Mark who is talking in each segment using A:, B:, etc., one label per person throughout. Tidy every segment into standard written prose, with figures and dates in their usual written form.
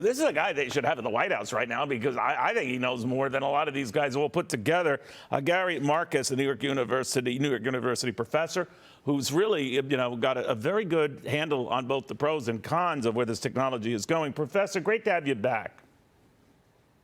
A: This is a guy they should have in the White House right now because I think he knows more than a lot of these guys all put together. Gary Marcus, a New York University professor, who's really, got a very good handle on both the pros and cons of where this technology is going. Professor, great to have you back.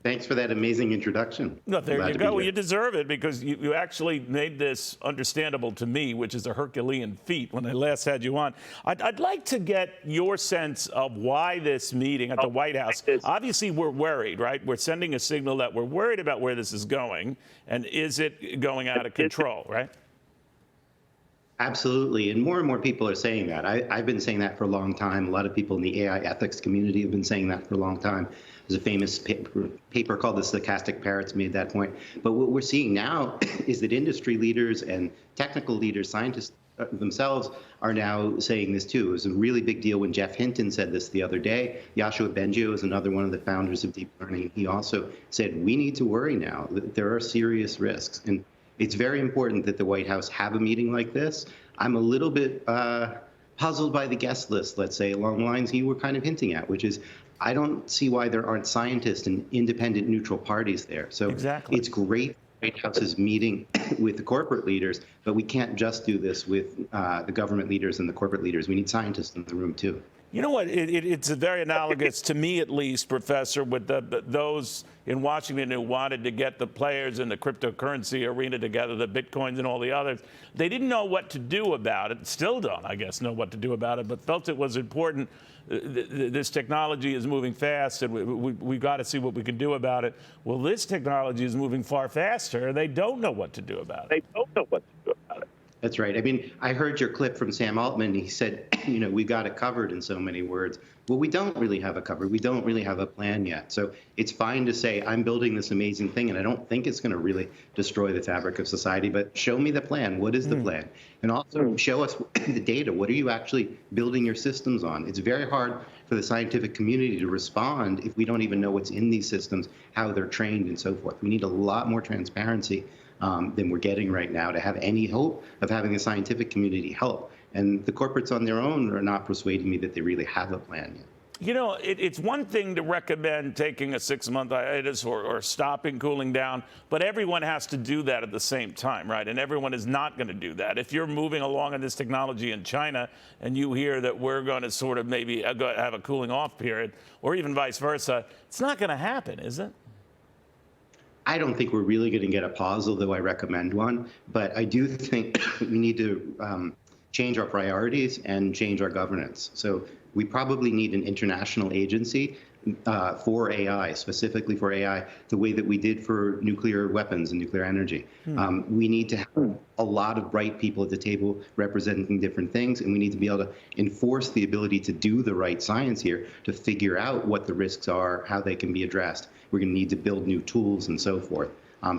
B: Thanks for that amazing introduction.
A: No, there you go. Well, you deserve it because you actually made this understandable to me, which is a Herculean feat when I last had you on. I'd like to get your sense of why this meeting at the White House. Obviously, we're worried, right? We're sending a signal that we're worried about where this is going. And is it going out of control, right?
B: Absolutely. And more people are saying that. I've been saying that for a long time. A lot of people in the AI ethics community have been saying that for a long time. There's a famous paper called The Stochastic Parrots made that point. But what we're seeing now is that industry leaders and technical leaders, scientists themselves, are now saying this too. It was a really big deal when Jeff Hinton said this the other day. Yoshua Bengio is another one of the founders of deep learning. He also said, we need to worry now that there are serious risks. And it's very important that the White House have a meeting like this. I'm a little bit puzzled by the guest list, let's say, along the lines you were kind of hinting at, which is I don't see why there aren't scientists and independent neutral parties there. So
A: exactly.
B: It's great the White House is meeting with the corporate leaders, but we can't just do this with the government leaders and the corporate leaders. We need scientists in the room, too.
A: You know what? It's very analogous to me, at least, Professor, with those in Washington who wanted to get the players in the cryptocurrency arena together, the Bitcoins and all the others. They didn't know what to do about it. Still don't, I guess, know what to do about it, but felt it was important. This technology is moving fast, and we've got to see what we can do about it. Well, this technology is moving far faster, and they don't know what to do about it.
B: That's right. I mean, I heard your clip from Sam Altman. He said, we got it covered in so many words. Well, we don't really have it covered. We don't really have a plan yet. So it's fine to say, I'm building this amazing thing, and I don't think it's going to really destroy the fabric of society, but show me the plan. What is the plan? And also show us the data. What are you actually building your systems on? It's very hard for the scientific community to respond if we don't even know what's in these systems, how they're trained, and so forth. We need a lot more transparency than we're getting right now to have any hope of having the scientific community help. And the corporates on their own are not persuading me that they really have a plan yet.
A: You know, it's one thing to recommend taking a 6-month hiatus or stopping, cooling down, but everyone has to do that at the same time, right? And everyone is not going to do that. If you're moving along in this technology in China and you hear that we're going to sort of maybe have a cooling off period, or even vice versa, it's not going to happen, is it?
B: I don't think we're really going to get a pause, although I recommend one. But I do think we need to change our priorities and change our governance. So we probably need an international agency for AI, specifically for AI, the way that we did for nuclear weapons and nuclear energy. We need to have a lot of bright people at the table representing different things, and we need to be able to enforce the ability to do the right science here, to figure out what the risks are, how they can be addressed. We're going to need to build new tools and so forth.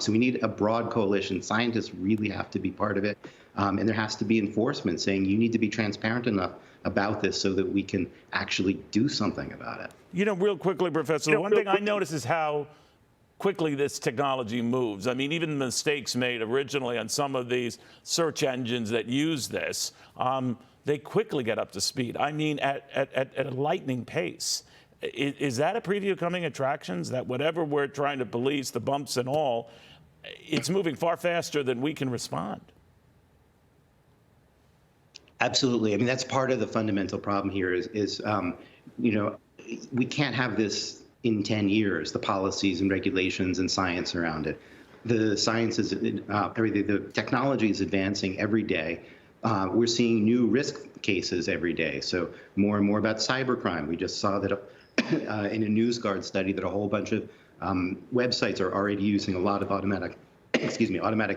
B: So we need a broad coalition. Scientists really have to be part of it. And there has to be enforcement saying you need to be transparent enough about this so that we can actually do something about it.
A: You know, real quickly, Professor, the one thing I notice is how quickly this technology moves. I mean, even the mistakes made originally on some of these search engines that use this, they quickly get up to speed. I mean, at a lightning pace. Is that a preview of coming attractions, that whatever we're trying to police, the bumps and all, it's moving far faster than we can respond?
B: Absolutely. I mean, that's part of the fundamental problem here is we can't have this in 10 years, the policies and regulations and science around it. The science is everything. The technology is advancing every day. We're seeing new risk cases every day. So more and more about cybercrime. We just saw that in a NewsGuard study that a whole bunch of websites are already using a lot of automatic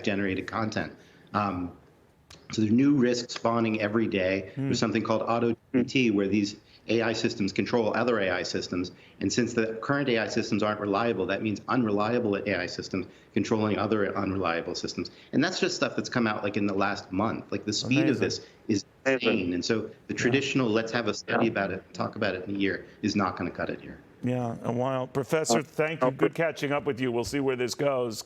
B: generated content. So there's new risks spawning every day. There's something called auto-GPT where these AI systems control other AI systems. And since the current AI systems aren't reliable, that means unreliable AI systems controlling other unreliable systems. And that's just stuff that's come out like in the last month. Like the speed of this is insane. And so the traditional, let's have a study about it, talk about it in a year, is not going to cut it here.
A: Yeah, a while. Professor, thank you. Good catching up with you. We'll see where this goes.